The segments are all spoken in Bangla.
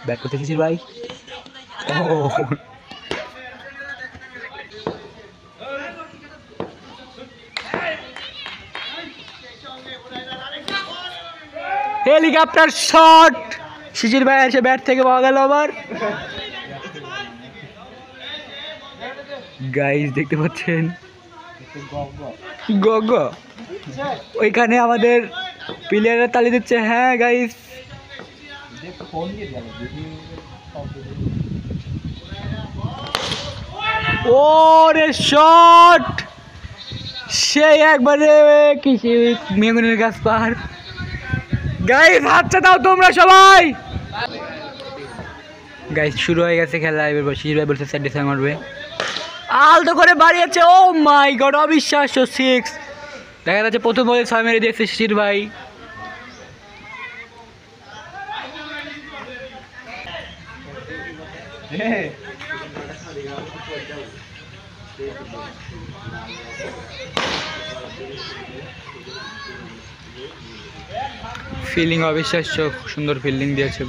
ব্যাট করতে শিশির ভাই। হেলিকপ্টার শট, শিশির ভাই এসে ব্যাট থেকে পাওয়া গেল আবার। গাইস দেখতে পাচ্ছেন গগ ওইখানে আমাদের প্লেয়াররা তালি দিচ্ছে। হ্যাঁ গাইস, ওরে শট, সেই একবারে কিসে মেগুনের গাছ পার। গাইস হাতটা দাও তোমরা সবাই। গাইস শুরু হয়ে গেছে খেলা। এবার শিশির ভাই বলছে 4 ডিসেম্বর মারবে, আলতো করে বাড়িয়েছে। ও মাই গড, অবিশ্বাস্য 6। দেখা যাচ্ছে প্রথম বলে 6 মেরে দিয়েছে শিশির ভাই। ফিল্ডিং অবিশ্বাস্য সুন্দর ফিল্ডিং দিয়েছে।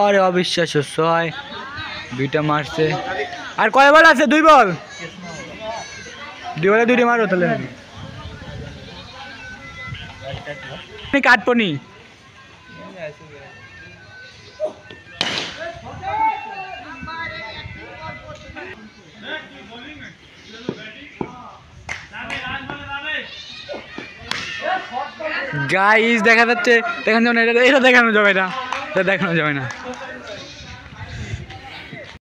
আরে অবিশ্বাস্য 6, 2টা মারছে। আর কয় বল আছে? 2 বল, 2 বলে 2টি মারো তাহলে। কাটপনি গাইস দেখা যাচ্ছে, দেখানো যাবে না, এটা দেখানো যাবে না, এটা দেখানো যাবে না।